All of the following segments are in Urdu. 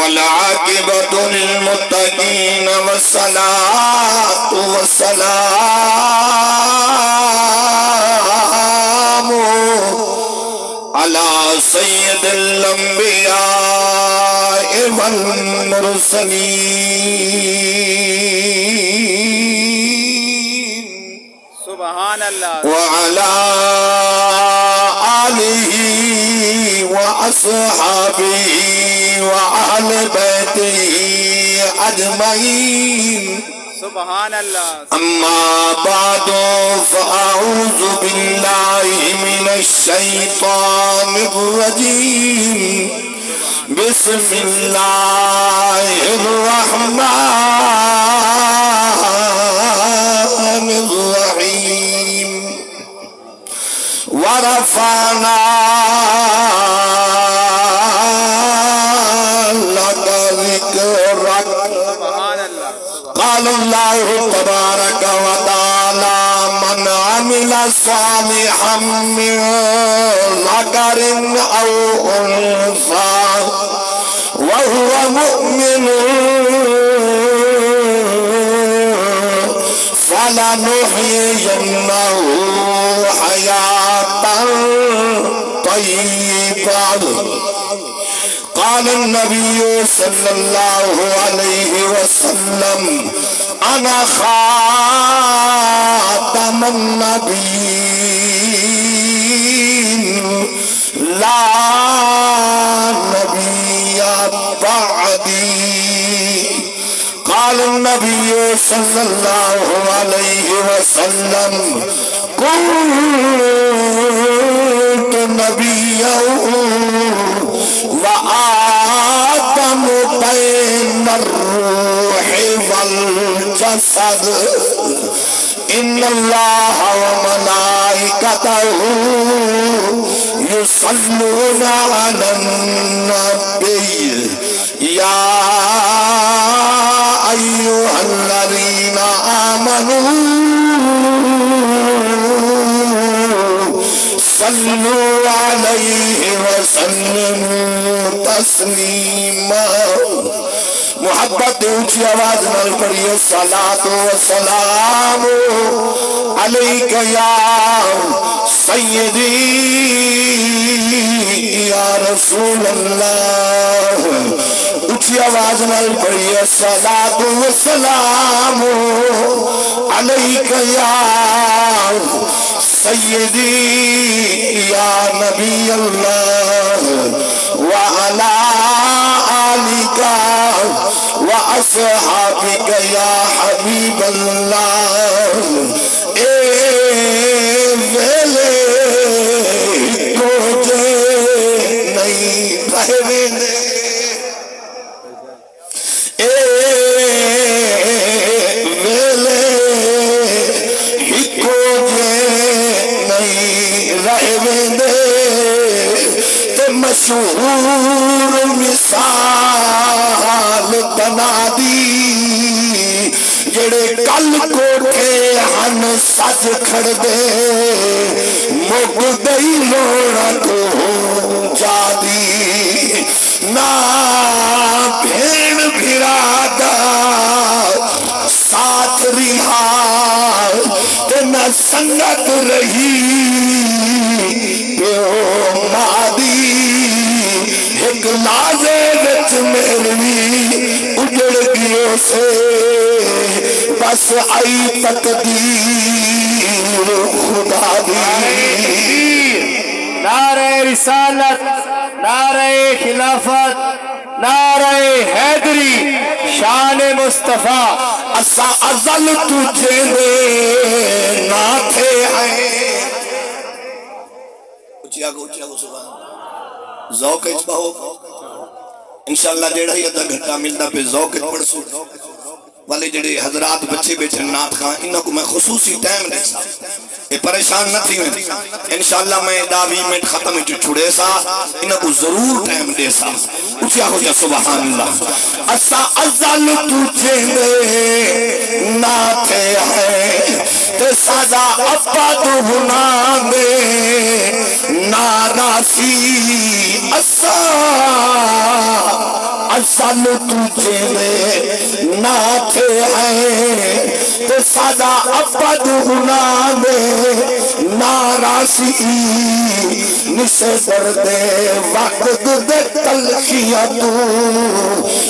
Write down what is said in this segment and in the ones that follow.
والعاقبة للمتقين والصلاة والسلام على سيد الأنبياء والمرسلين سبحان اللہ وعلى آله وأصحابه وأهل بيته أجمعين سبحان اللہ أما بعد فأعوذ بالله من الشيطان الرجيم بسم الله الرحمن الرحيم ورفعنا لك ذكرك سبحان اللہ قال الله تبارك وتعالى من عمل صالحا من ذكر أو أنثى وهو مؤمن فلنحيينه حياة طيبة قال النبي صلى الله عليه وسلم أنا خاتم النبيين لا نبي بعدي قال النبي صلى الله عليه وسلم كنت نبيا وآدم بين الروح والجسد إن الله وملائكته يصلون على النبي يا أيها الذين آمنوا صلوا عليه وسلموا تسلیما محبت اونچی آواز نال پڑھیے صلاۃ و سلام علیک یا سیدی یا رسول اللہ اونچی آواز نال پڑھیے صلاۃ و سلام علیک یا سیدی یا نبی اللہ وعلا آلک وأصحابك يا حبيب الله ویلے تجھے نہیں رہنے ویلے ہی تجھے نہیں رہنے تے مشہور مثال بنا دی جڑے کل کوٹھے ہن سج کھڑ دے مک دئی لوڑا تو جا دی نا بھین بھرادا ساتھ رہا تے نہ سنگت رہی پیو مادی ایک لازے وچ میری اجڑ گیو سے بس آئی تقدیر خدا دی نعرہ رسالت نعرہ خلافت نعرہ حیدری شان مصطفیٰ اسا ازل تجھے دے نہ تھے ہیں اچھا گو سبحان ذوق اچ بہو انشاءاللہ جیڑا ہی ادھا گھٹا ملتا پہ ذوق اچ پڑھ سو والے جڑے حضرات بچے بیٹھن نات خان انہوں کو میں خصوصی ٹائم دے سا یہ پریشان نہ تھی میں انشاءاللہ میں 10 منٹ ختم جو چھڑے سا انہوں کو ضرور ٹائم دے سا اچھا ہو جا سبحان اللہ اسا ازل تجھے دے نہ تھے ہیں تے سزا ابد ہونا دے ناراسی اسا سال تجھے دے نہ تھے ہیں تے سادہ ابد گناہ دے ناراضی نسے درد وقت دے تلخیاں تو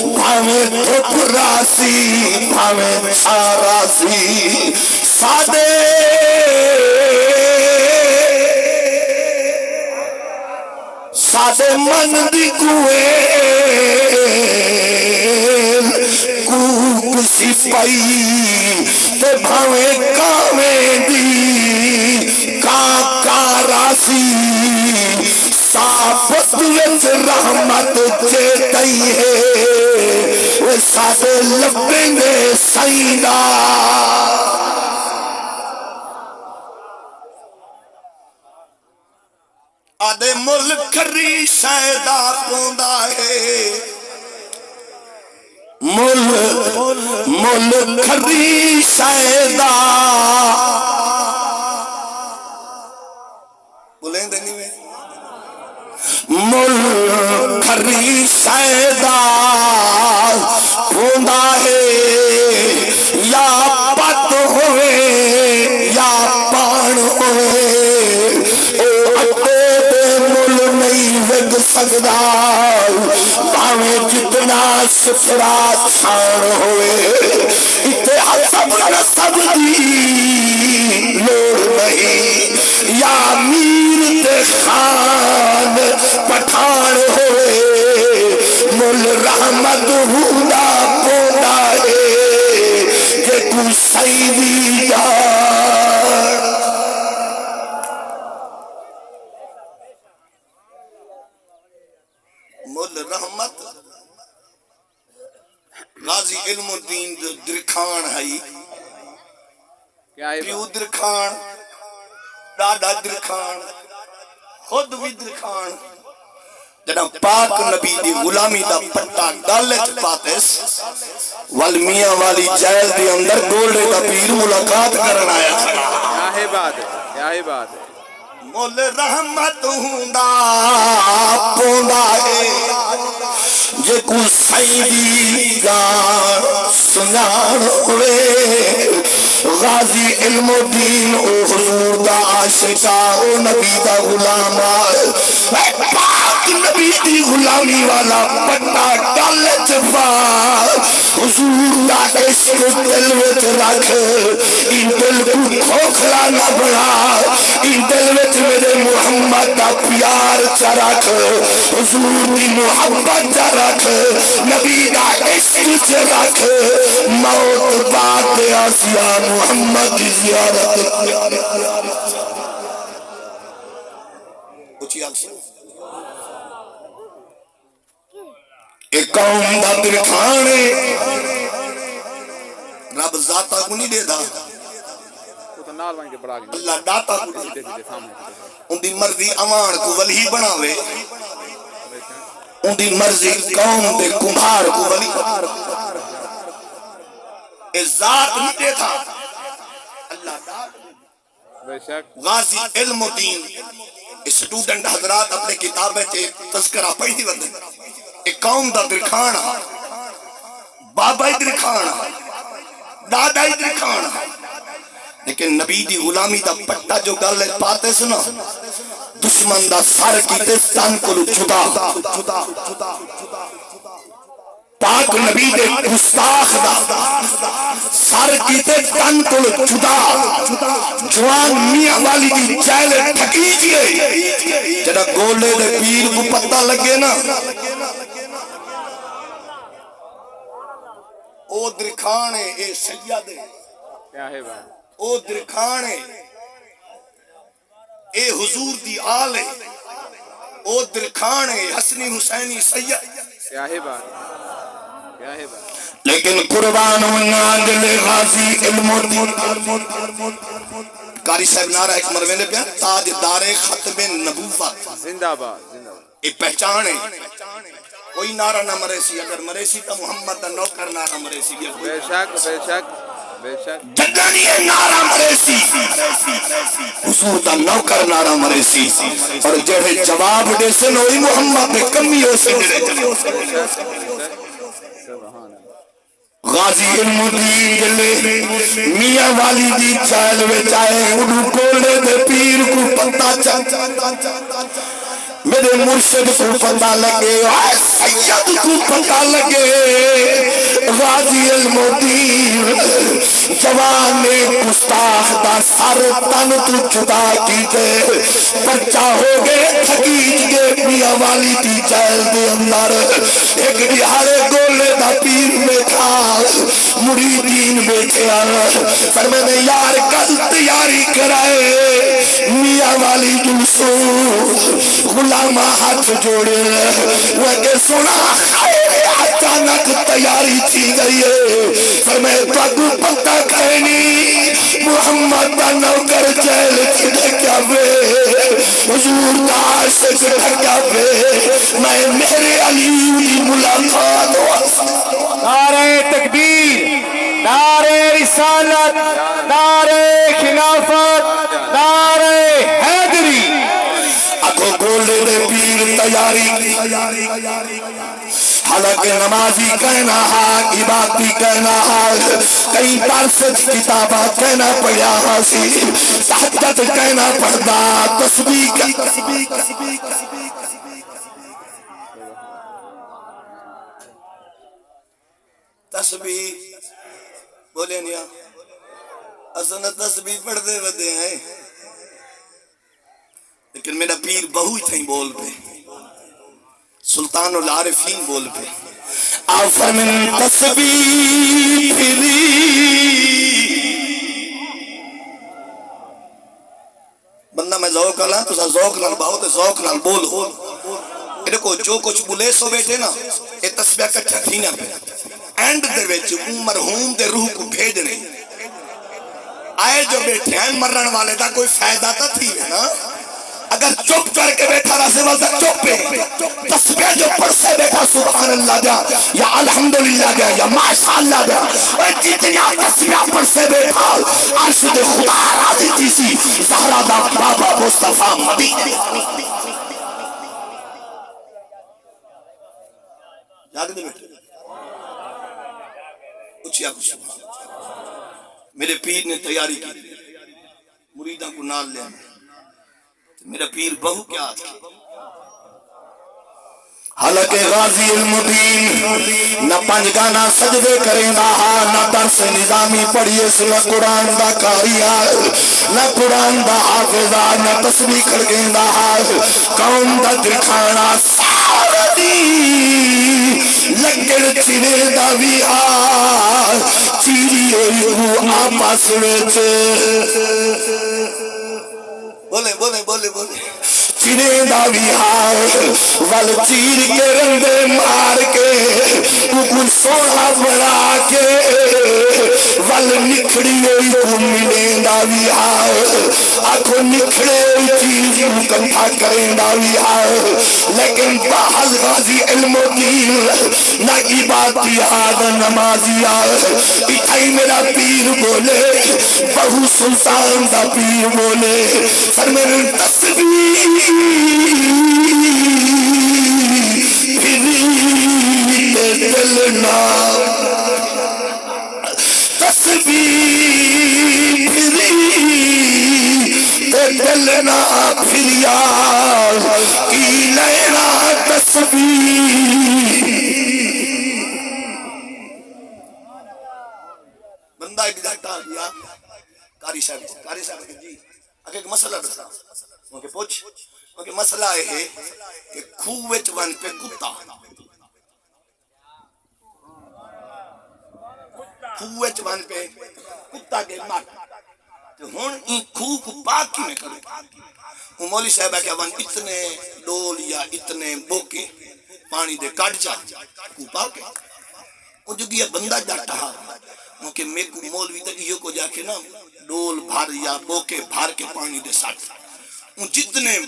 بھاویں دھپ راسی بھاویں چھاراسی سادے سادے من دی کوئے کوک سپائی تے بھاویں کامیں دی کاراسی صافت وچ رحمت چیتائی ہے وہ سادے لبیں دے سائیدہ آدھے ملک کری شایدہ پوندا ہے ملک کری شایدہ بولیں دے نہیں میں ملک کری شایدہ پوندا ہے یا پت ہوئے یا پان ہوئے سجدہ باویں جتنا سترا چھان ہوئے اتنے حسب نسب دی لوڑ نہیں یا میر تے خان پٹھان ہوئے مل رحمت ہوندا پوندا ہے کہ تو سیدی جان مل رحمت غازی علم الدین درکھان ہے پیو درکھان دادا درکھان خود بھی درکھان جنہاں پاک نبی دی غلامی دا پٹا گالت پاتس والمیاں والی جیل دی اندر گولڈے دا پیر ملاقات کرن آیا کھڑا کیا ہے بات ہے کیا ہے بات ہے مول رحمت ہوندا پوندا ہے جے کو سیدی جان سنان ہوئے غازی علم الدین او حضور دا عاشقہ او نبی دا غلام پاک نبی دی غلامی والا پٹا ڈالے چپا حضور دا عشق دل وچ رکھ ان دل کو کھوکھلا نہ بنا ان دل وچ میرے محمد دا پیار چا رکھ حضور دی محبت چا رکھ نبی دا عشق چا رکھ موت بعد آسیا محمد کی زیارت اچھی آگ سے ایک قوم دا درکھانے رب ذاتہ کو نہیں دے دا اللہ داتا کو دے ان دی مرضی امان کو ولی بناوے ان دی مرضی قوم دے کمبھار کو ولی اس ذات نہیں دے تھا اللہ داتا غازی علم الدین اسٹوڈنٹ حضرات اپنے کتابیں تے تذکرہ پڑھی دی وردے ایک قوم دا درکھانا بابا درکھانا دادا درکھانا لیکن نبی دی غلامی دا پٹا جو گل پاتے سنا دشمن دا سر کیتے تن کو جدا پاک نبی دے گستاخ دا سر کیتے تن کو جدا جوان میاں والی دی جیل ٹھکی جیے جڑا گولے دے پیر کو پتہ لگے نا او درکھانے اے سیدے کیا ہے بات او درکھانے اے حضور دی آلے او درکھانے حسنی حسینی سید کیا ہے بات کیا ہے بات لیکن قربان ہونا دل غازی علم قاری صاحب نعرہ ایک مروینے پہ تاج دار ختم نبوت زندہ باد زندہ باد ایک پہچانے کوئی نعرہ نہ مرے سی اگر مرے سی تو محمد دا نوکر نعرہ مرے سی بے شک بے شک بے شک جدنی نعرہ مرے سی حضور دا نوکر نعرہ مرے سی اور جڑے جواب دے سن ہوئی محمد دے کمی ہو سی غازی علم الدین جلے میاں والی دی چال وچائے انہوں کولے دے پیر کو پتہ چل میرے مرشد کو پتہ لگے سید کو پتہ لگے غازی علم الدین جوان نے گستاخ دا سر تن تو جدا کیتے پرچہ ہو گئے تھکیج گئے میاں والی دی چال دے اندر ایک دیہارے گولے دا پیر میں کھا مریدین بیٹھے پر میں نے یار کل تیاری کرائے میاں والی جلسو غلامہ ہاتھ جوڑے وہ کہ سنا خیر اچانک تیاری تھی گئی ہے پر میں تو پتہ کہنی محمد کا نوکر جیل چھڑے کیا بے حضور کا عاشق کیا بے میں میرے علی کی ملاقات ہوا نعرہ تکبیر، نعرہ رسالت، نعرہ خلافت، نعرہ حیدری۔ اکھو گولے دے پیر تیاری حالانکہ نمازی کہنا ہے عبادتی کہنا ہے کئی درس کتابہ کہنا پڑھا سی تحجد کہنا پڑھدا تسبیح تسبیح بولے نیا اصلا تسبیح پڑھتے بدے ہیں لیکن میرا پیر بہو تھیں بول پہ سلطان العارفین بول پہ آفر من تسبیح پھری بندہ میں ذوق اللہ تو سا ذوق نال بہت ذوق نال بولو دیکھو جو کچھ بولے سو بیٹھے نا یہ تسبیح کٹھا تھی نا پہ اینڈ دے وچ مرحوم دے روح کو بھیجنے آئے جو بیٹھے ہیں مرن والے دا کوئی فائدہ تا تھی ہے نا اگر چپ کر کے بیٹھا رہا سے وقت چپ پہ تسبیح جو پڑھ سے بیٹھا سبحان اللہ دیا یا الحمدللہ دیا یا ماشاءاللہ دیا اور جتنی تسبیح پڑھ سے بیٹھا عرش دے خدا راضی تیسی زہرہ دا بابا مصطفیٰ مدینہ جاگ دے بیٹھے اچھیا کو سبحان میرے پیر نے تیاری کی مریدہ کو نال لیا میرا پیر بہو کیا تھا حالانکہ غازی المدین نہ پنج گانا سجدے کریں دا نہ درس نظامی پڑھیے سنہ قرآن دا کاریا نہ قرآن دا حافظہ نہ تسبیح کرگیں دا قوم دا دکھانا ساردی لگڑ چیرے دا بھی چیری ہوئی آپاس ویچے بولے بولے بولے بولے چیرے دا بھی ول چیر کے رندے مار کے کل سونا بڑا کے ول نکھڑی ہوئی کو ملے دا بھی آنکھوں نکھڑے ہوئی چیز کو کٹھا کریں دا بھی لیکن باہل غازی علم و دین نہ عبادتی آد نمازی اتھائی میرا پیر بولے بہو سلطان دا پیر بولے سر میرے تسبیح پھری دلنا تسبیح پھری دلنا پھریا کی لینا تسبیح بندہ ایک جاتا گیا کاری صاحب جی اگر ایک مسئلہ دستا ان کے پوچھ ان کے مسئلہ ہے کہ کھووچ ون پہ کتا کھووچ ون پہ کتا کے مار تو ہون ان کھو کو پاک کی میں کرو وہ مولی صاحبہ کہ ون اتنے ڈول یا اتنے بوکے پانی دے کٹ جا کو پاک ہے وہ جو گیا بندہ جاتا ہے کہ میں کو مولوی تک یہ کو جا کے نا ڈول بھار یا بوکے بھار کے پانی دے ساتھ ان جتنے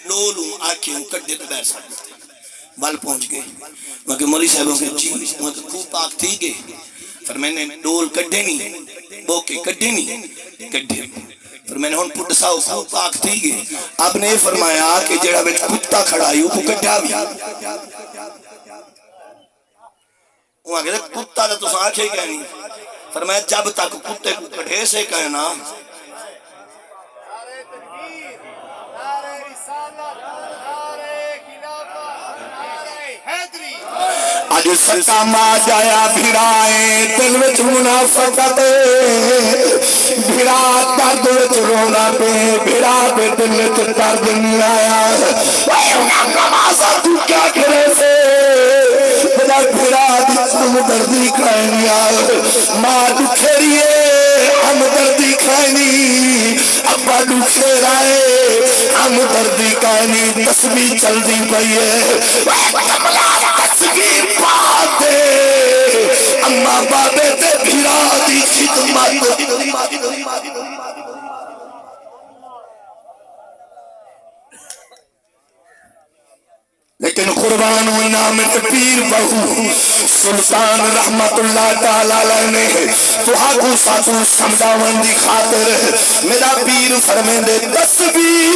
ڈول ہوں آکھیں ان کٹ دیتے بیر ساتھ بال پہنچ گئے وہاں کہ مولی صاحبوں کے جی وہاں کہ خوب پاک تھی گئے پھر میں نے ڈول کٹے نہیں بوکے کٹے نہیں کٹے پھر میں نے ہون پٹ ساؤ خوب پاک تھی گئے آپ نے فرمایا کہ جڑا بیٹ کتا کھڑا ہے وہ کٹا بھی وہ آگے کتا تو تسا آنکھیں کہنی فرمایا جب تک کتے کو کڑھے سے کہنا اج سکاما جایا بھرائے دل وچ منافقت بھرا درد وچ رونا پہ بھرا دے دل وچ درد نہیں آیا نمازہ تو کیا کرے سے بڑا بھرا دی ہمدردی کھائنی آئے ماں دکھیریے ہمدردی کھائنی ابا دکھیرائے ہمدردی کھائنی تسبیح چل دی پئی ہے تسبیح پاتے اما بابے تے بھرا دی خدمت لیکن قربان و نام پیر بہو سلطان رحمت اللہ تعالیٰ علیہ نے تو حقو ساتو سمجھاون دی خاطر میرا پیر فرمے دے تسبیح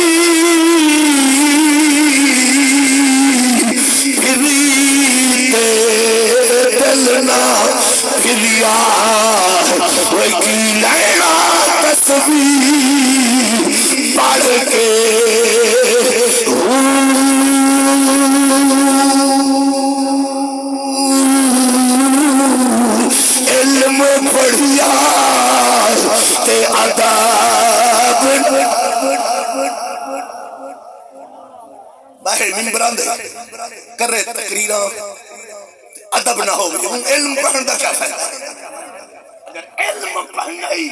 پھریتے دلنا پھریا وکی لینا تسبیح پڑھ کے علم پڑھیا تے عذاب باہر ممبران دے کر رہے تقریران ادب نہ ہو گئی علم پڑھن دا کیا فائدہ اگر علم پڑھنا ہی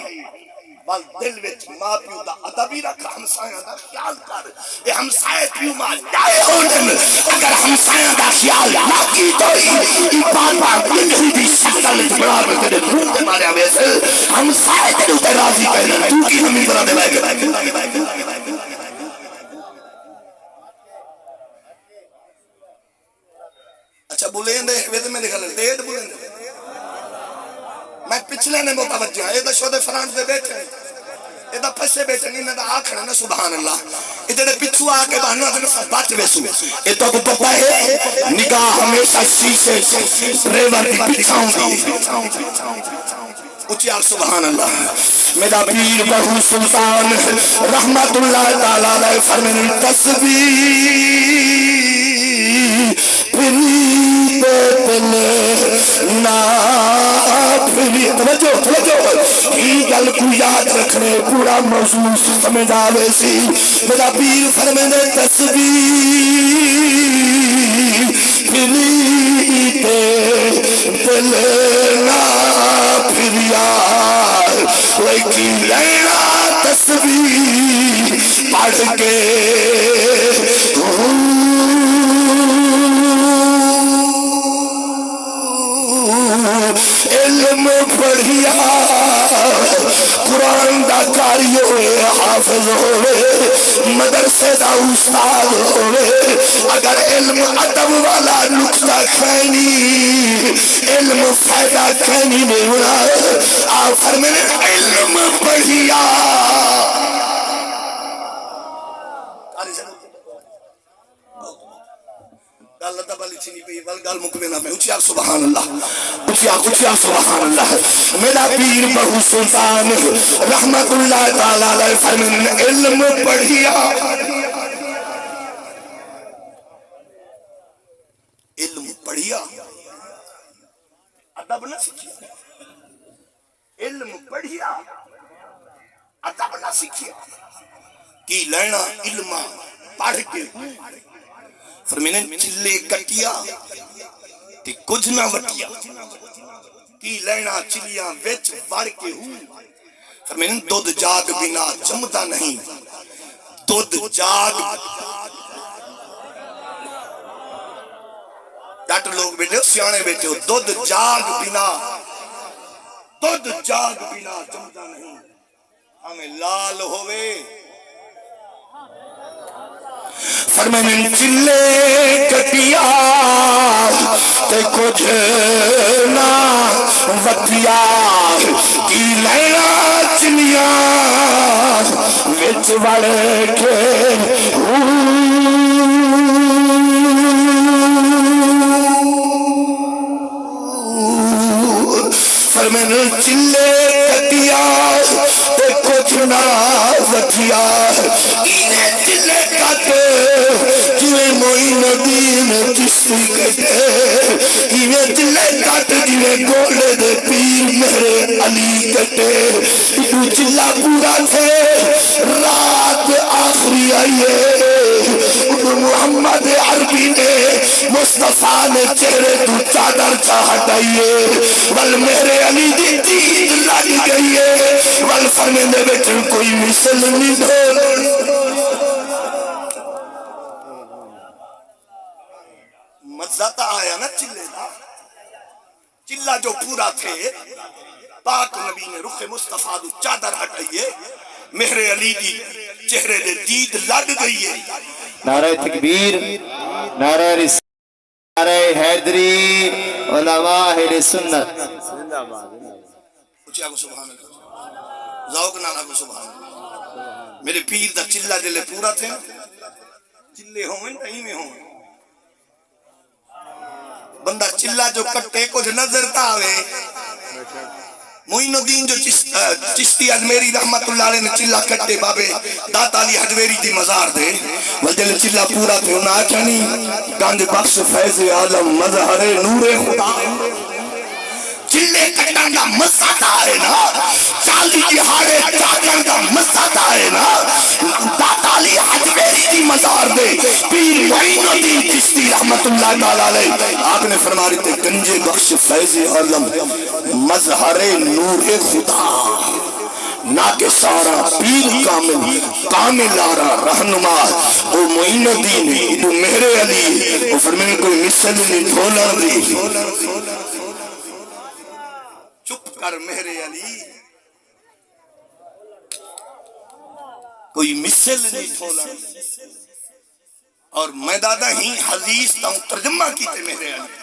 بل دل وچ ماں پیو دا ادب ہی رکھ ہمسایاں دا خیال کر یہ ہمسایہ پیو ماں جائے ہونن اگر ہمسایاں دا خیال نہ کی تو ہی بار بار دل دی شکل بڑا تیرے منہ تے مارے ویسے ہمسایہ تیرے تے راضی کہنا تو کی ہمیں طرح دے لائے اچھا بولیں دے ویدے میں لکھا لے دید بولیں دے میں پچھلے نے متوجہ یہ دا شودے فرانٹ دے بیٹھے یہ دا پھسے بیٹھے نہیں میں دا آکھنا نا سبحان اللہ یہ دے پچھو آکے بہنو دے بات ویسو یہ تو پتہ ہے نگاہ ہمیشہ شیشے ریور کی پچھاؤں دی اچھیار سبحان اللہ میرا پیر بہو سلطان رحمت اللہ تعالیٰ علیہ فرمین تسبیح پھریتے دل نا پھری توجہ یہ گل کو یاد رکھنے پورا موضوع سمجھ آوے سی میرا پیر فرمائے تسبیح پھریتے دل نا پھریا لیکن لینا تسبیح پڑھ کے علم پڑھیا قرآن دا قاری ہوئے حافظ ہوئے مدرسے دا استاد ہوئے اگر علم ادب والا نکتہ کھینی علم فائدہ کھینی نہیں ہونا آپ فرمائے علم پڑھیا گل ادب والی تھی نہیں پئی ول گل مکمل نہ میں اچھا سبحان اللہ اچھا سبحان اللہ میرا پیر بہو سلطان رحمت اللہ تعالی علیہ فرمائے علم پڑھیا علم پڑھیا ادب نہ سیکھیا علم پڑھیا ادب نہ سیکھیا کی لینا علم پڑھ کے فرمینے چلے کٹیا تی کچھ نہ وٹیا کی لینا چلیاں ویچ بار کے ہوں فرمینے دودھ جاگ بنا جمتا نہیں دودھ جاگ ڈاکٹر لوگ بیٹھے ہو سیانے بیٹھے ہو دودھ جاگ بنا جمتا نہیں ہمیں لال ہوئے فرمائے چلے کٹیا تے کچھ نہ وٹیا کی لینا چلیاں وچ وڑ کے علی کٹے تو چلا پورا تھے رات آخری آئیے محمد عربی نے مصطفیٰ نے چہرے تو چادر چا ہٹائیے ول میرے علی دی دید لگ گئیے ول فرمیندے بیٹھن کوئی مثل نہیں دھول مزہ آیا نا چلے دا چلا جو پورا تھے پاک نبی نے رخ مصطفیٰ دو چادر ہٹائیے میرے علی دی چہرے دے دید لگ گئی ہے نعرہ تکبیر، نعرہ رسالت، نعرہ حیدری، علماء اہل سنت. زندہ باد اچھا کو سبحان اللہ ذوق نانا کو سبحان اللہ میرے پیر دا چلا جلے پورا تھے چلے ہوئے نہیں میں ہوئے بندہ چلا جو کٹے کچھ نظر تا آوے معین الدین جو چشتی اجمیری رحمت اللہ علیہ نے چلا کٹے بابے داتا علی حجویری دی مزار دے وجل چلا پورا تھے انہا آچھانی گانج بخش فیض عالم مظہر نور خدا چلے کٹن دا مزہ آئے نا چالی جہارے چاکن دا مزہ آئے نا داتا علی حجویری دی مزار دے پیر معین الدین چشتی رحمت اللہ تعالیٰ علیہ آپ نے فرما رہی تھے گنج بخش فیض عالم مظہر نور خدا نہ کہ سارا پیر کامل کامل آرا رہنما او معین الدین ادو میرے علی او فرمینے کوئی مثل نہیں دھولا دی چپ کر میرے علی کوئی مثل نہیں دھولا اور میں دادا ہی حدیث تاؤں ترجمہ کیتے میرے علی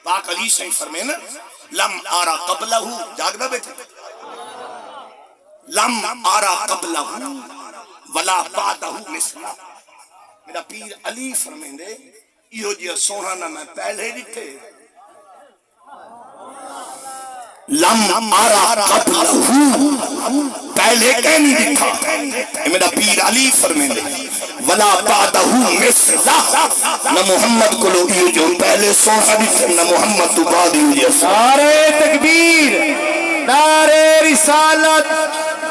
پاک علی سے فرمینا لم آرا قبلہ جاگنا بیٹھے لم آرا قبلہ ولا بعدہ مثلا میرا پیر علی فرمیندے یہ جی سونا نہ میں پہلے دیتے لم آرا قبلہ پہلے کہیں دکھا میرا پیر علی فرمیندے ولا بعدہ مثلا نہ محمد کو لوگ یہ جو پہلے سونا دیتے نہ محمد تو بعد یہ نعرہ تکبیر، نعرہ رسالت،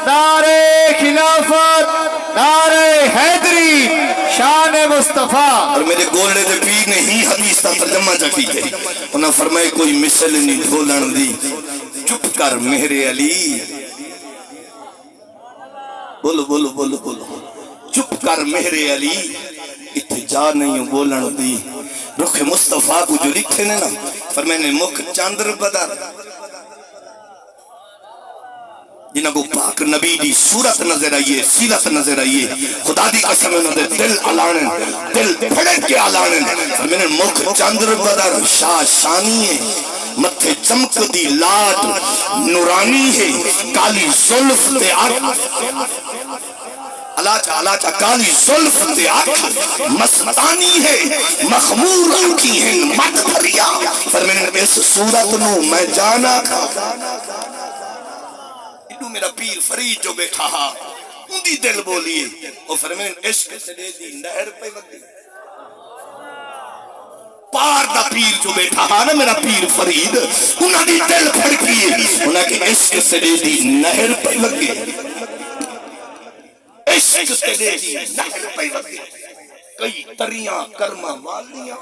نعرہ خلافت، نعرہ حیدری، شان مصطفیٰ. اور میرے گولے دے پیر نے ہی حدیث کا ترجمہ جاکی ہے انہاں فرمائے کوئی مثل نہیں دھولن دی چپ کر میرے علی بولو بولو بولو بولو چپ کر میرے علی اتجا نہیں ہوں بولن دی رخ مصطفیٰ کو جو لکھے نے نا فرمائے مکھ چاندر بدر جنہاں کو پاک نبی دی صورت نظر آئیے سیرت نظر آئیے خدا دی قسم انہوں دے دل علانن دل پھڑک کے علانن فرمائے مکھ چاندر بدر شاہ شانی ہے متھے چمک دی لاٹ نورانی ہے کالی زلف تے اللہ چا کالی زلف تے مستانی ہے مخمور آنکھی ہیں مد بھریا فرمائے اس صورت نو میں جانا کھا میرا پیر فرید جو بیٹھا ہا اندی دل بولیے اور فرمین عشق سے دے دی نہر پہ وقتی پار دا پیر جو بیٹھا ہا نا میرا پیر فرید انہاں دی دل پھڑکیے انہاں کے عشق سے دے دی نہر پہ وقتی عشق سے دے دی نہر پہ وقتی کئی تریاں کرما والیاں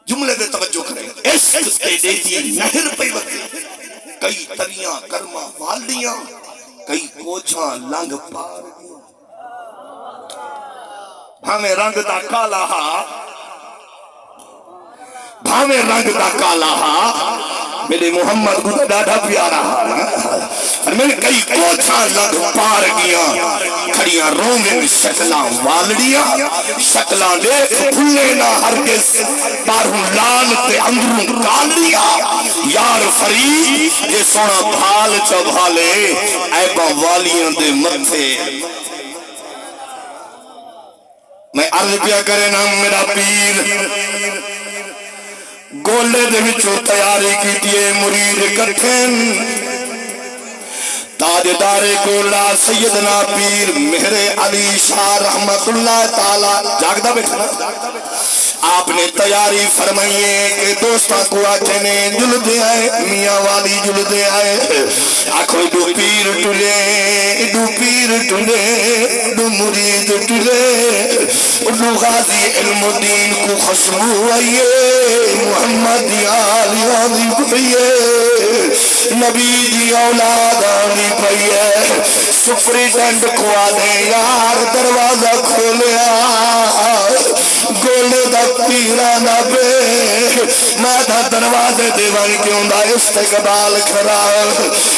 جملے دے توجہ کریں عشق سے دے دی نہر پہ وقتی کئی تریاں کرما والیاں کئی کوچھاں لنگ پار بھامے رنگ دا کالا ہا بھامے رنگ دا کالا ہا میرے محمد کو ڈاڑھا پیارا ہا میں کئی کوچھاں لنگ پار گیا کھڑیاں رومیں شکلاں والڑیاں شکلاں دیکھ بھولے نہ ہرگز پاروں لال تے اندروں کالیا یار فرید یہ سونا بھال چبھالے ایبا والیاں دے متھے میں عرض پیا کرے نا میرا پیر گولے دے وچوں تیاری کیتیے مرید کٹھن تاجدار گولا سیدنا پیر مہر علی شاہ رحمت اللہ تعالی جاگدہ بیٹھا آپ نے تیاری فرمائیے کہ دوستاں کو آچنے جلدے آئے میاں والی جلدے آئے آکھو دو پیر ٹلے دو مرید ٹلے دو غازی علم دین کو خوشبو آئیے محمد آلی آلی پڑھئے نبی دی اولاد آلی پڑھئے سپریٹنڈ کو آدھے یار دروازہ کھولیا گولے دا پیرانا بے میں دا دروازے دیوان کیوں دا استقبال کھرا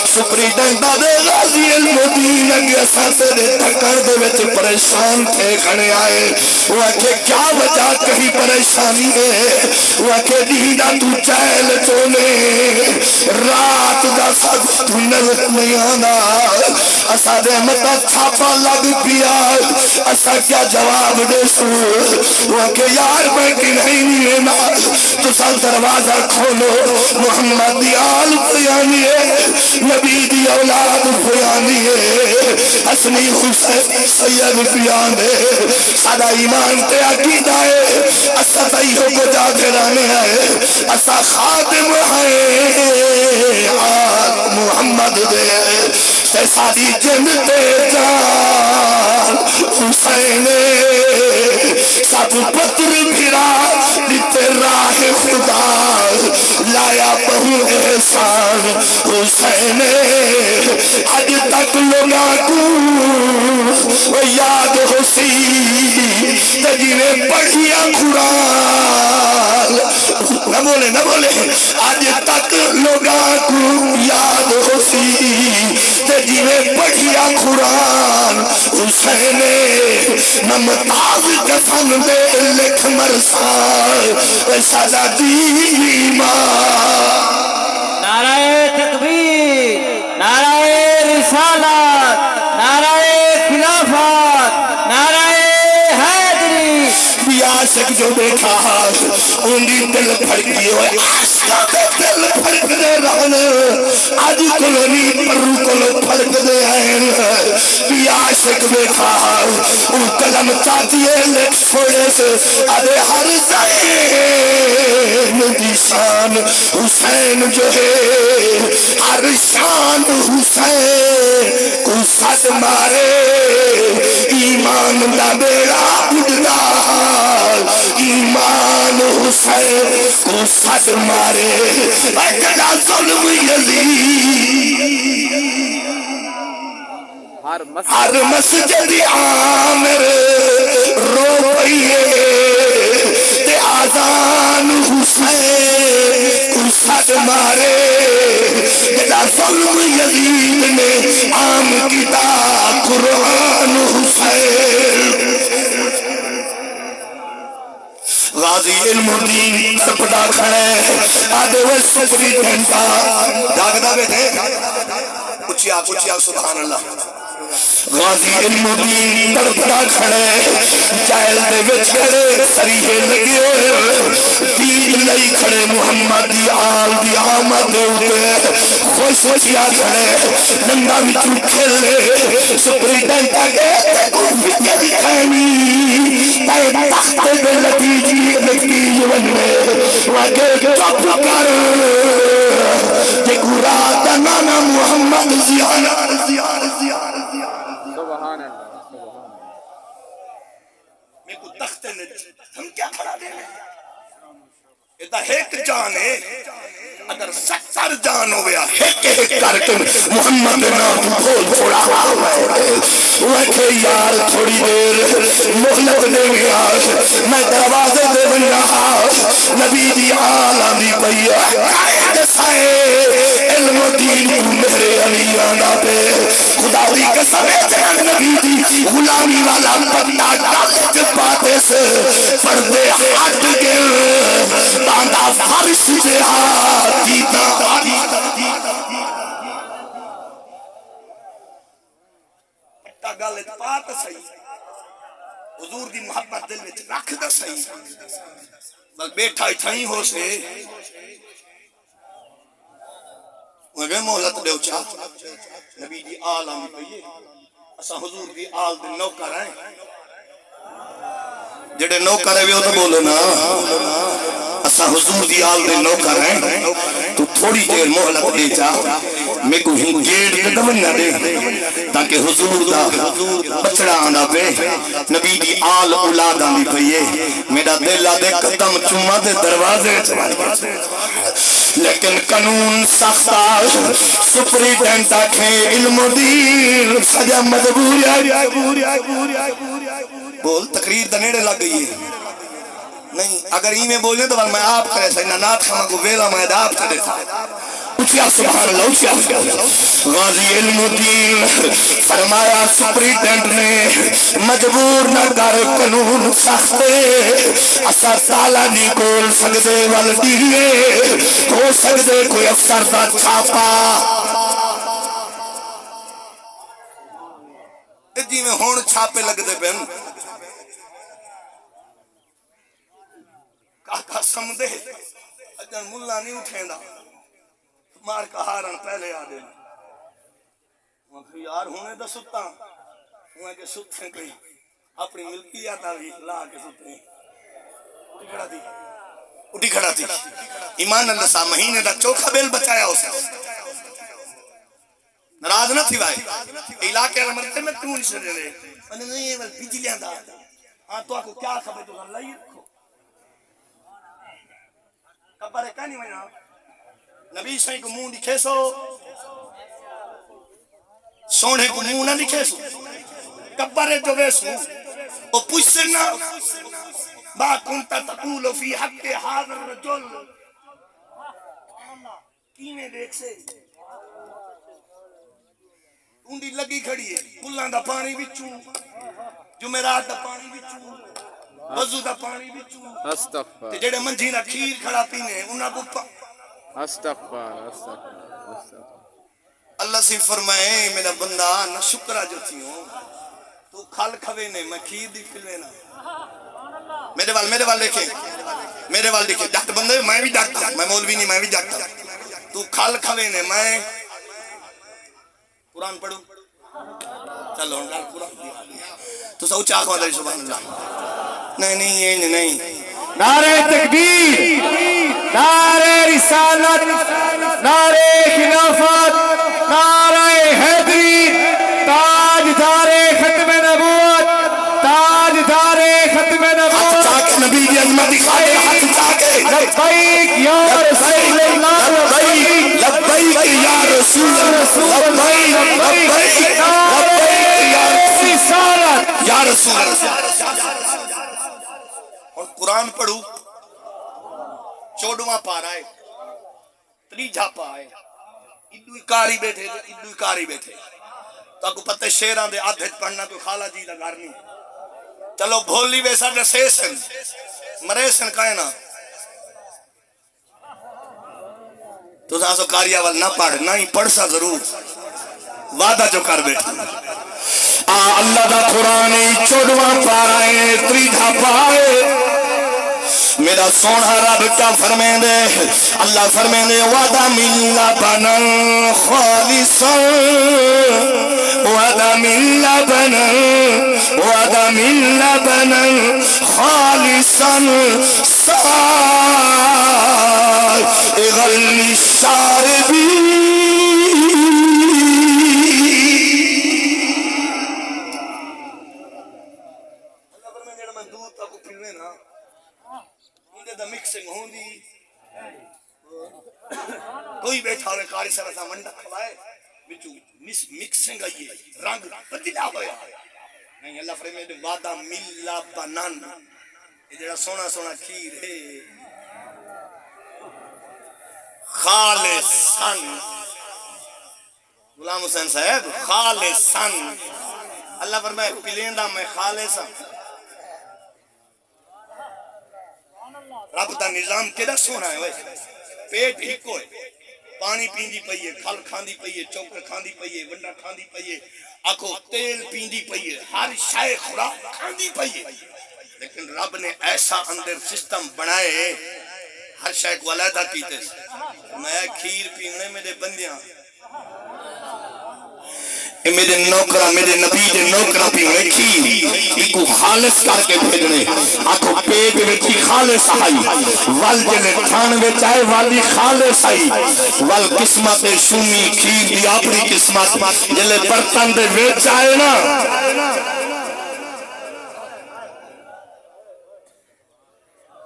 سپریٹنڈ دے غازی علم دین اگے ساتھ دے تکر دے وچ پریشان تھے کھنے آئے وہ کہ کیا وجہ کہیں پریشانی ہے وہ کہ دیدہ تو چیل چونے رات دا ساتھ تو نظر نہیں آنا اسا دے مطا چھاپا لگ پیا اسا کیا جواب دے سو وہ کہ یار میں کی نہیں لینا تو سال دروازہ کھولو محمد دی آل پیانی ہے نبی دی اولاد پیانی ہے حسنی حسین سید پیانے سادہ ایمان تے عقیدہ ہے اسا تیہو کو جا گرانے ہے اسا خادم ہے آل محمد دے تے ساری جنتے جان حسین سب پتر بھرا دیتے راہ خدا لایا بہو احسان حسین آج تک لوگاں کو یاد حسین تجینے پڑھیا قرآن نہ بولے آج تک لوگاں کو یاد حسین تجینے پڑھیا قرآن حسین نمتاز کفن دے لکھ مرسال سادہ دیمان نعرہ تکبیر نعرہ رسالت نعرہ خلافت نعرہ حیدری بیاسک جو بیٹھا انہی دل پھڑکی ہوئے آسکا دے دل پھڑک دے رہنے آج کلونی پرو کلو پھڑک دے ہیں بیاسک بیٹھا ان قلم چاہتیے لکھ چھوڑے سے آدھے ہر زین دی شان حسین جو ہے ہر شان حسین کو ساتھ مارے ایمان دا بیڑا اڑنا ایمان حسین کو ساتھ مارے اجڑا ظلم یزید ہر مسجد عامر رو پئیے تے آذان حسین کو ساتھ مارے اجڑا ظلم یزید نے عام کتاب قرآن حسین غازی علم دین سپڑا کھڑے آدھے وہ سپری ٹھنٹا جاگدہ بیٹھے اچھیا سبحان اللہ غازی علم دین تڑپڑا کھڑے جائل دے وچھڑے سریحے لگے ہوئے دین لئی کھڑے محمد دی آل دی آمد دے ہوتے خوش وچیا کھڑے ننگا وچو کھلے سپری ٹھنٹا گئے فکر دکھائنی تائے تخت بے لطیجی لکی جونے وگے چپ کر دیکھو رات نانا محمد زیانہ سبحان اللہ میں کو تخت نے ہم کیا کھڑا دے ایدہ ایک جان ہے اگر 70 جان ہو گیا ایک کر کے محمد نام بھول چھوڑا وہ کہ یار تھوڑی دیر محلت دے گیا میں دروازے دے بن رہا نبی دی آلہ دی پہیا سائے علم دین کو میرے علی آنا پہ خدا دی قسم ہے نبی دی غلامی والا بندہ ڈالت پاتے سے پردے ہٹ گئے باندھا فارس سے دیتا پٹا گالت پات سہی حضور دی محبت دل وچ رکھ دا سہی بل بیٹھا تھیں ہو سے وگے مہلت دیو چا نبی دی آل آمی پئیے اسا حضور دی آل دے نوکر ہیں جڑے نوکر ہے وہ تو بولو نا اسا حضور دی آل دے نوکر ہیں تو تھوڑی دیر مہلت دے جا میں کو ہی گیڑ قدم نہ دے تاکہ حضور دا بچڑا آنا پہ نبی دی آل اولاد آنی پہیے میرا دل آدھے قدم چمہ دے دروازے لیکن قانون سختا سپریٹینڈنٹ آنکھیں علم و دین سجا مجبور بول تقریر دا نیڑے لگ گئی ہے نہیں اگر ہی میں بولنے تو میں آپ کرے سا انہا نات خواہ کو ویلا میں آپ کرے سا اچھیا سبحان اللہ اچھیا غازی علم الدین فرمایا سپریٹینڈ نے مجبور نہ کر قانون سختے اسا تالا نہیں کول سکتے والدیے ہو سکتے کوئی افسر دا چھاپا جی میں ہون چھاپے لگ دے پہن کاکا سمدے اجن ملا نہیں اٹھیں دا مار کا ہارن پہلے آدھے یار ہونے دا ستا ہونے کے ستھیں کوئی اپنی ملکی آتا بھی لا کے ستھیں اٹھی کھڑا تھی ایمان اللہ سا مہینے دا چوکھا بیل بچایا اسے نراز نہ تھی بھائی علاقے مرتے میں کیوں نہیں سنے رہے انہوں نے یہ بجلی آندھا ہاں تو آپ کو کیا خبر تو اللہ ہی رکھو کبھر ہے کہا نہیں میں نبی صحیح کو مون دکھے سو سونے کو مون نہ دکھے سو کبھر ہے جو ویسو وہ پوچھ سے نہ با کنتا تقول فی حق حاضر رجل کینے دیکھ سے انڈی لگی کھڑی ہے پلان دا پانی بچوں جمعرات دا پانی بچوں وضو دا پانی بچوں استغفر تے جڑے منجھی نہ کھیر کھڑا پینے انہاں کو استغفر استغفر اللہ سے فرمائے میرا بندہ نہ شکرہ جو تھی ہوں تو کھال کھوے نے میں کھیر دی کھلوے نا میرے وال دیکھیں ڈاکٹر بندے میں بھی ڈاکٹر میں مولوی نہیں میں بھی ڈاکٹر تو کھال کھوے نے میں قرآن پڑھو چلو قرآن تو سو چاہ خواہ داری سبحان اللہ نہیں یہ نہیں نعرہ تکبیر نعرہ رسالت نعرہ خلافت نعرہ حیدری تاجدار ختم نبوت تاجدار ختم نبوت چاکے نبی کی عظمت دکھائے ہاتھ چاکے لبیک یا رسول اللہ لبیک یا رسول اللہ لبیک یا رسول اللہ اور قرآن پڑھو چوڑواں پارا ہے تریجھا پا ہے ادوی کاری بیٹھے تو آپ کو پتہ شیران دے آدھت پڑھنا تو خالہ جی دا گھر نہیں چلو بھولی ویسا جسے سن مرے سن کائنا تو ساسو کاریا وال نہ پڑھ نہ ہی پڑھ سا ضرور وعدہ جو کر بیٹھا اللہ دا قرآن چوڑواں پارا ہے تریجھا پائے میرا سونا رب کیا فرمائیں دے اللہ فرمائیں دے وعدہ من لبنن خالصا وعدہ من لبنن خالصا سائغا للشاربین کوئی بیٹھا ہوئے کاری سر تھا منڈا کھوائے بچو مکسنگ آئیے رنگ بدلا ہویا نہیں اللہ فرمائے دے وعدہ ملا بنان یہ جڑا سونا سونا کھیر ہے خالصاً غلام حسین صاحب خالصاً اللہ فرمائے پلیندہ میں خالصاً رب دا نظام کدھا سونا ہے پیٹ ہی کوئی پانی پیندی پئیے کھل کھاندی پئیے چوکر کھاندی پئیے ونڈا کھاندی پئیے آکھو تیل پیندی پئیے ہر شے خوراک کھاندی پئیے لیکن رب نے ایسا اندر سسٹم بنائے ہر شے کو علیحدہ کیتے میں کھیر پینے میرے بندیاں اے میرے نوکرہ میرے نبی دے نوکرہ پہ ویکھی ایکو خالص کر کے بھیجنے آکھو پیٹ ویکھی خالص آئی وال جلے تھان ویچ آئے والی خالص آئی وال قسمت شومی کھیر دی اپنی قسمت جلے برتن دے ویچ آئے نا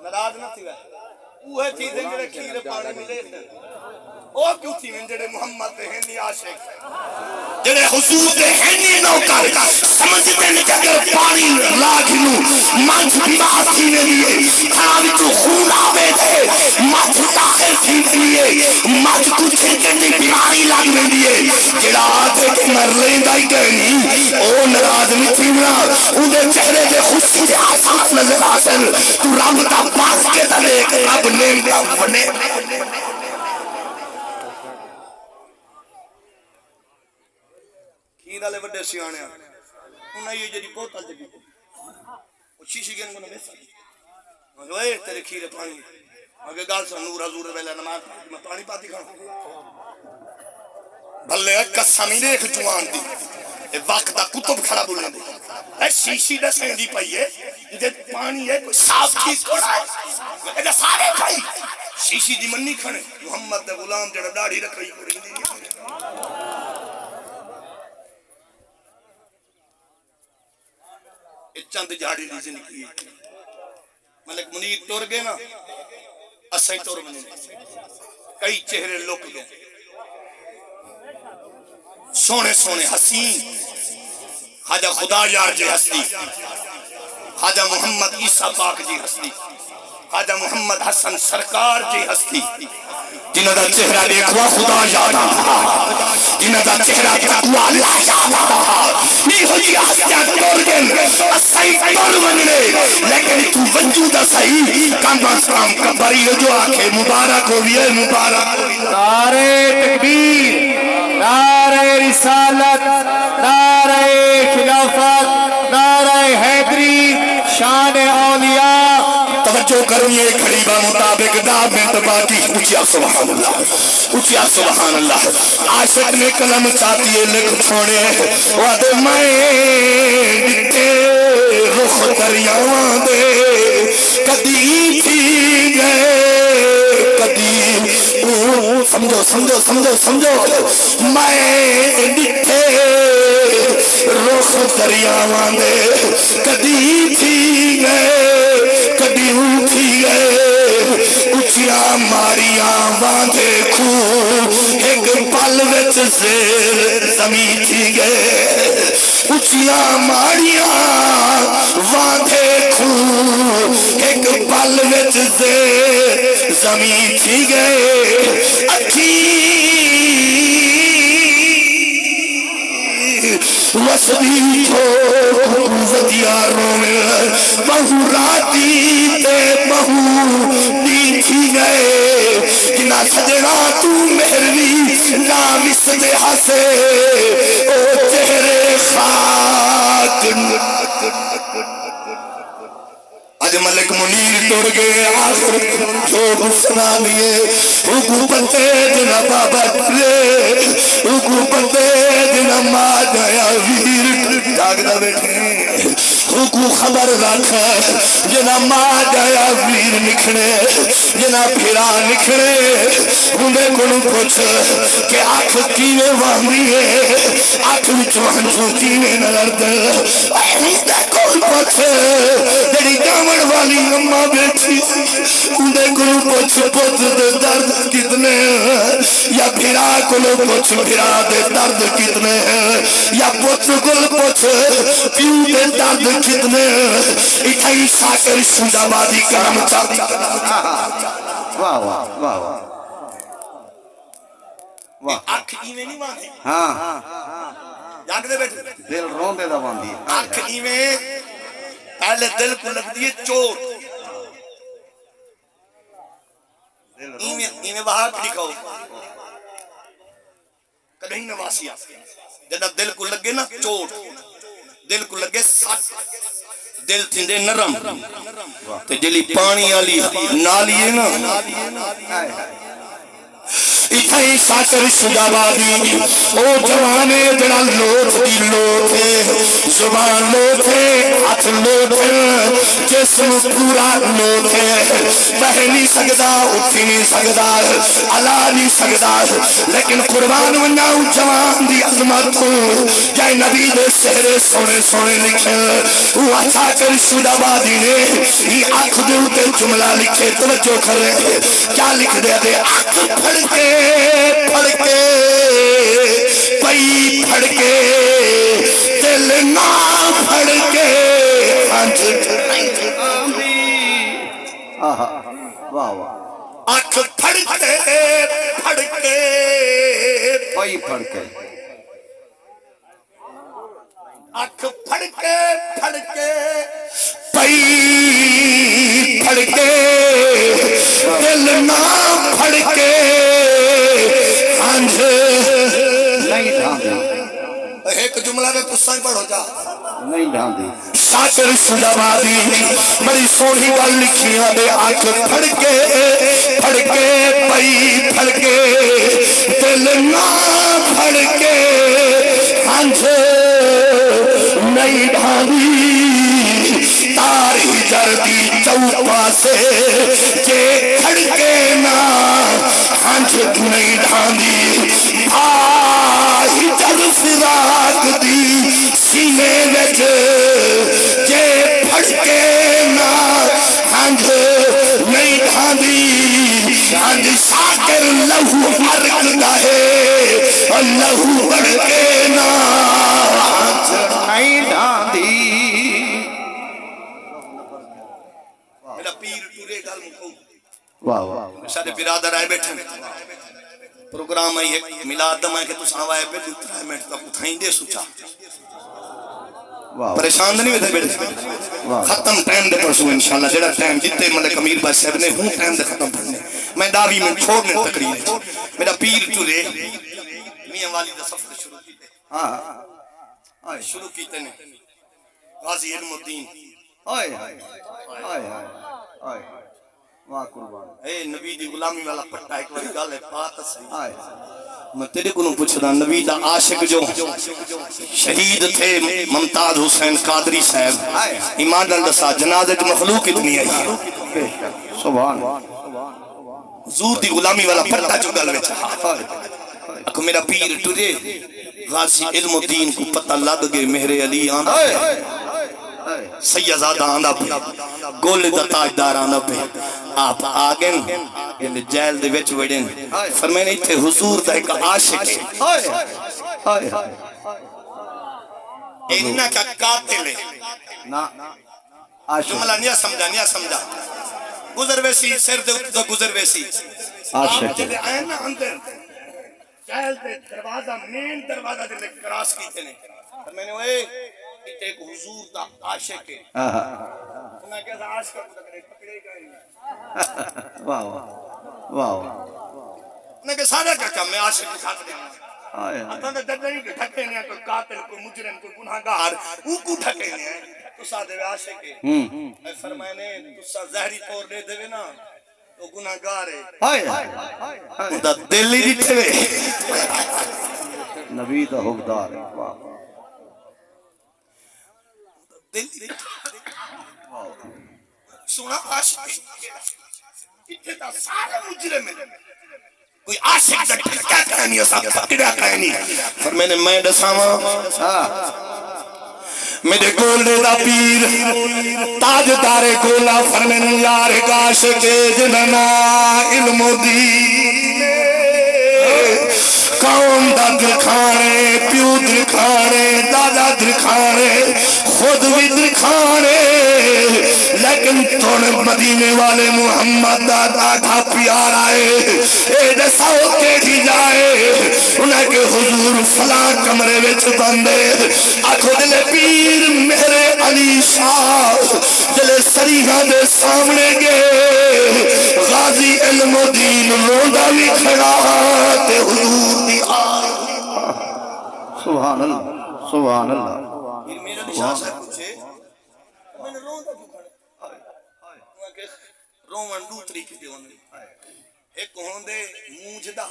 نراض نہ تھی اوہ چیزیں جڑے کھیر پانے ملے او کیوں تھی میں جڑے محمد دے ہنی عاشق جڑے حضور دے ہنی نوکر سمجھتے ہیں کہ اگر پانی لاگنو مانچ بیمار تھی میں لیے کھاوی تو خون آوے دے مانچ داخل تھی میں لیے مانچ تو چھلکن دی بیماری لاگ میں لیے جڑا آتے کہ مر لیں دائی گئنی او نراض میں تھی منا ان دے چہرے دے خوشی دے آسان نظر آسن تو رب تا باز کے دلے رب نیم دا بنے کھیر والے وڈے سیانے انہاں یہ جڑی بوتل تے او شیشے گن کو نہ مگر اے تیرے کھیر پانی اگے گل سن نور حضور ویلا نماز میں پانی پاتی کھانا بھلے قسم ہی دیکھ جوان دی اے وقت دا کتب کھڑا بولے دے اے شیشی دا سیندی پئی ہے تے پانی ہے کوئی صاف چیز تھوڑا ہے اے سارے بھائی شیشی دی منی کھڑے محمد دے غلام جڑا داڑھی رکھ رہی پڑی دی چند جھاڑی دی زندگی ملک منیر ٹور گئے نا اسائی ٹور بنے کئی چہرے لوک گئے سونے سونے حسین خواجہ خدا یار جی ہستی خواجہ محمد عیسیٰ پاک جی ہستی خواجہ محمد حسن سرکار جی ہستی جنہاں دا چہرہ دیکھوا خدا یاد آتا جنہاں دا چہرہ تقوی اللہ یاد آتا نہیں ہو جی ہستیاں ٹور گن اسائی ٹور بننے لیکن تو وجودہ صحیح کام اسلام کبری جو آنکھیں مبارک ہوئی ہے مبارک نعرہ تکبیر نعرہ رسالت نعرہ خلافت نعرہ حیدری شان اولیاء توجہ کروں یہ کھڑی با مطابق داب میں تباتی اچھیا سبحان اللہ اچھیا سبحان اللہ عاشق نے کلم چاہتی ہے لکھ چھوڑے وعد میں ڈٹے رخ دریاں دے کدی تھی گئے کدی سمجھو سمجھو سمجھو سمجھو میں ڈٹے رخ دریاں دے کدی تھی گئے کدی تھی گئے اچھیاں ماریاں باندھے کھو ایک پل وچ زیر زمین تھی گئے اچھیاں ماریاں باندھے کھو ایک پل وچ زیر زمین تھی گئے اکھی وسبی چھو ودیاروں میں بہو راتی تے بہو دی تھی گئے جنا سجنا تو مہروی نامس دے ہسے او چہرے خاک آج ملک منیر توڑ گئے آخر جو سنا لیے حکومت جنا بابا رے حکومت جنا ماں جایا ویر جاگدہ بیٹھے حکو خبر رکھ جنا ماں جایا ویر نکھڑے جنا پھرا نکھڑے انہیں کنو پوچھ کہ آنکھ کیوے وہمی ہے آنکھ وچوانچوں کیوے نرد انہیں کون پوچھ جڑی جامن والی اممہ بیٹھی انہیں کنو پوچھ پوچھ دے درد کتنے یا بھیرا کنو پوچھ بھیرا دے درد کتنے یا پوچھ گل پوچھ پیو دے درد کتنے اتھائی ساکر شجا بادی کرم چاہتی واہ واہ واہ واہ آنکھ ایویں نہیں باندھی ہاں جاگ دے بیٹھے دل رون دے دا باندھی آنکھ ایویں پہلے دل کو لگ دیئے چوٹ ایویں باہر دکھاؤ کدہیں نواسیا جدہ دل کو لگے نا چوٹ دل کو لگے سٹ دل تھندے نرم تے جلی پانی آلی نالی ہے نا اتھائی شاکر شجابادی او جوانے جڑا لوٹ دی لوٹ ہے زبان لوٹ ہے ہاتھ لوٹ ہے جسم پورا لوٹ ہے بہ نہیں سکتا اٹھی نہیں سکتا علا نہیں سکتا لیکن قربان وناؤ جوان دی عظمت ہوں جائے نبی دے سہرے سونے سونے لکھے وہ شاکر شجابادی نے یہ آنکھ دے ہوتے جملہ لکھے توجہ کر رہے کیا لکھ دے دے آنکھ پھڑ کے پئی پھڑ کے دل نہ پھڑ کے آنکھ پھڑ کے پئی پھڑ کے آنکھ پھڑ کے پئی پھڑ کے دل نہ پھڑ کے آنکھ نہیں ڈھاندی ایک جملہ میں قصہ ہی پڑھو جا نہیں ڈھاندی شاکر شجابادی بڑی سونی گل لکھی ہے آنکھ پھڑ کے پئی پھڑ کے دل نہ پھڑ کے آنکھ نہیں ڈھاندی تار ہی جردی چوپا سے جے کھڑ کے نا آنکھ نہیں ڈھاندی آہی جر فراق دی سینے وچ جے پھڑ کے نا آنکھ نہیں ڈھاندی آنکھ شاکر لہو مرک دہے لہو بڑھ کے نا آنکھ نہیں ڈھاندی میرا پیر ٹورے گل مکو واہ واہ سارے برادر آئے بیٹھے پروگرام آئی ہے ملاد دم ہے کہ تو ساوائے پہ 3 منٹ تک اٹھائیں دے سوچا پریشان نہیں ہوئے تھے بیٹھے ختم ٹائم دے پرسو انشاءاللہ جڑا ٹائم جتے ملک امیر بائی صاحب نے ہوں ٹائم دے ختم پڑھنے میں داوی میں چھوڑنے تقریر ہے میرا پیر ٹورے میاں والی دا سفر شروع کیتے شروع کیتے نے غازی علم الدین آئے واہ قربان اے نبی دی غلامی والا پٹا ایک باری گل ہے بات صحیح آئے میں تیرے کو پوچھدا نبی دا عاشق جو شہید تھے ممتاز حسین قادری صاحب ایمان نال دسا جنازے وچ مخلوق اتنی آئی ہے سبحان حضور دی غلامی والا پٹا جو گل وچ اکو میرا پیر ٹرے غازی علم الدین کو پتہ لگ گئے مہر علی آندا سیدزادہ آندا پہ گول دا تاجدار آندا پہ آپ آگن یعنی جیل دے وچ وڑن فرمائنے تھے حضور دا ایک عاشق ہے انہا کا قاتل ہے جملہ نہیں سمجھا گزر ویسی سر دے گزر ویسی عاشق ہے آئے نا اندر جیل دے دروازہ مین دروازہ دے کراس کیتے نے فرمائنے ہوئے ایک حضور دا عاشق ہے انہاں کہا عاشق کو پکڑے گئے واہ واہ انہاں کہا سارا کا کام میں عاشق کے ساتھ دیاں اتنا دا ڈر نہیں کہ ٹھکے نہیں کوئی قاتل کوئی مجرم کوئی گناہگار او کو ٹھکے نہیں تو ساتھ دے عاشق ہے فرمائنے تو ساتھ زہری طور دے دے نا تو گناہگار ہے دا دل ہی دیتے نبی دا حقدار ہے سونا عاشق اتنے تا سارے مجرم ہے کوئی عاشق دا کیا کہانی ہے صاحب کیا کہانی فرمائنے میں دساواں میرے گولے دا پیر تاج دارے گولا فرمائنے یار ایک عاشق جننا علم الدین قوم دا درکھانے پیو درکھانے دادا درکھانے خود بھی درکھانے لیکن توڑے مدینے والے محمد دادا تھا پیار آئے اے دساؤ کے ہی جائے انہیں کہ حضور فلاں کمرے وچ بندے آکھو دل پیر میرے علی شاہ دل سریحہ دے سامنے گئے غازی علم الدین روندہ بھی کھڑا تے حضور دی آئے سبحان اللہ سبحان اللہ میرے نشاہ صاحب پوچھے میں نے روندہ بھی کھڑا رومن دوتری کی دیوانے ایک ہوندے مونج دا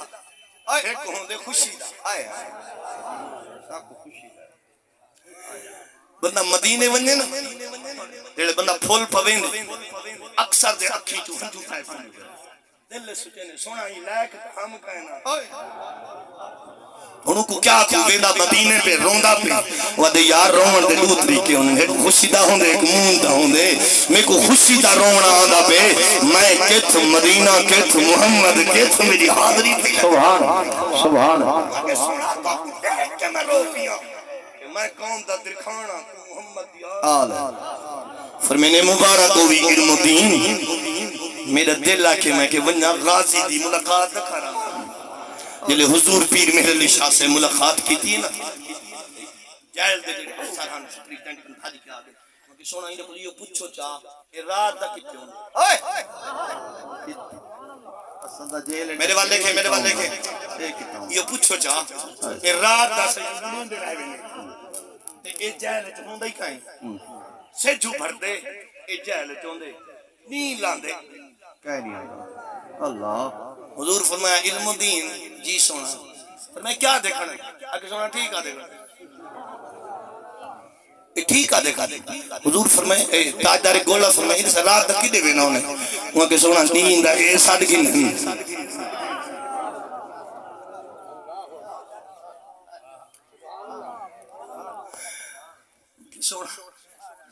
ایک ہوندے خوشی دا آئے بندہ مدینے ونجے نا جڑے بندہ پھول پویں اکثر دے اکھی چوں ہنجو پائے دل سچے نے سونا ہی لائق ہم کہنا انہوں کو کیا کو ویدہ مدینے پہ روندہ پہ ودے یار رومن دے دو طریقے ہونے ایک خوشی دا ہوندے ایک مون دا ہوندے میں کو خوشی دا رومنہ آندہ پہ میں کت مدینہ کت محمد کت میری حاضری پہ سبحان سبحان آگے سونا تو دیکھ کے میں رو پیا کہ میں قوم دا درکھانا محمد دی فرمینے مبارک ہوئی علم دین میرا دل آکے میں کہ ونیا غازی دی ملاقات دکھا رہا جلے حضور پیر مہر علی شاہ سے ملاقات کی تھی نا جائل دے جڑے ساران پریزیڈنٹ کن تھا جی کے آگے کیونکہ سونا ہی نے بولی یہ پوچھو چاہ یہ رات دا کتے ہونے میرے والے کے یہ پوچھو چاہ یہ رات دا سے جنون دے رہے ہوئے یہ جائل چاہوں دے کہیں سے جو بھر دے یہ جائل چاہوں دے نیل لاندے کہہ نہیں آئے اللہ حضور فرمایا علم دین جی سونا فرمایا کیا دیکھنا آگے سونا ٹھیک آ دیکھنا ٹھیک آ دیکھا حضور فرمایا تاجدار گولا فرمایا اس رات تک کی دے گئے نا انہیں وہاں کے سونا دین دا اے صادقی نہیں سونا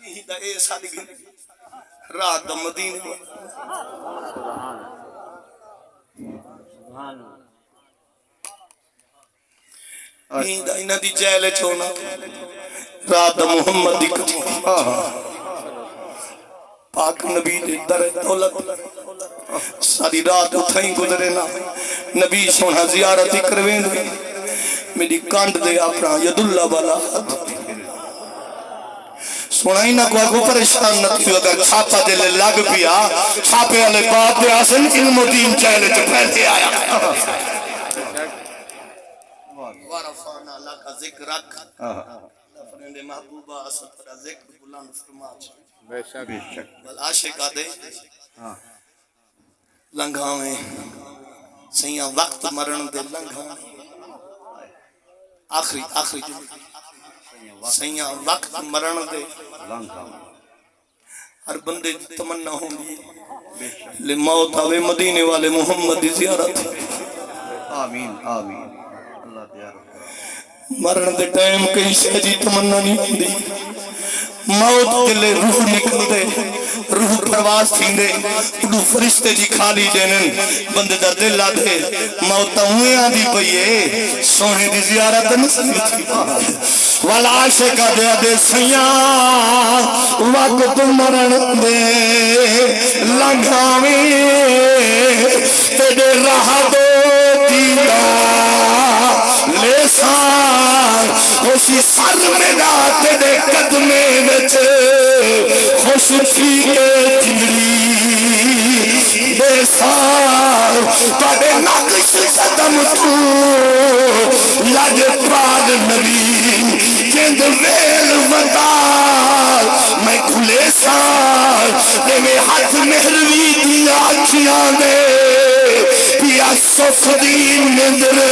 دین دا اے صادقی نہیں رات دا مدینہ نیند آئی نہ دی جیلے چھونا رات محمد دی کچھ پاک نبی دے در دولت ساری رات اٹھائیں گزرے نا نبی سونا زیارتی کرویں دے میری کانڈ دے اپنا ید اللہ والا سنائی نہ کو پریشان نہ کیوں اگر چھاپا دے لگ پیا چھاپے والے بات دے آسن علم دین چہلے چ پہلے آیا وارفانا لکا ذکرک فرمندے محبوبہ اسد پر ذکر بلند فرما بے شک بل عاشقہ دے لنگھاویں سیاں وقت مرن دے لنگھاویں آخری سیاں وقت مرن دے ہر بندے تمنا ہوگی لے موت آوے مدینے والے محمد دی زیارت آمین آمین اللہ دیار مرن دے ٹائم کئی شہجی تمنا نہیں ہوندی موت دلے روح نکل دے روح پرواز تھی دے اڈو فرشتے جی کھالی جنن بندے دا دل آدھے موت ہوئے آدھی پئیے سونے دی زیارت نسلی تھی والعاشقہ دے دے سیاں وقت مرن دے لنگھاویں تیرے راہ دو دیدہ لیسان خوشی سر میں ناتے دے قدمے وچ خوش تھی کے تیری لیسان تاڑے نقش قدم تو لج پراد نبی جند ویل ودار میں کھلے سار دے میں ہاتھ مہروی دیا آنکھیاں دے پیا سخ دین نندر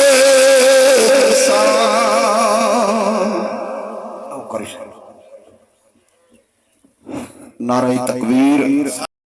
نعرہ تکبیر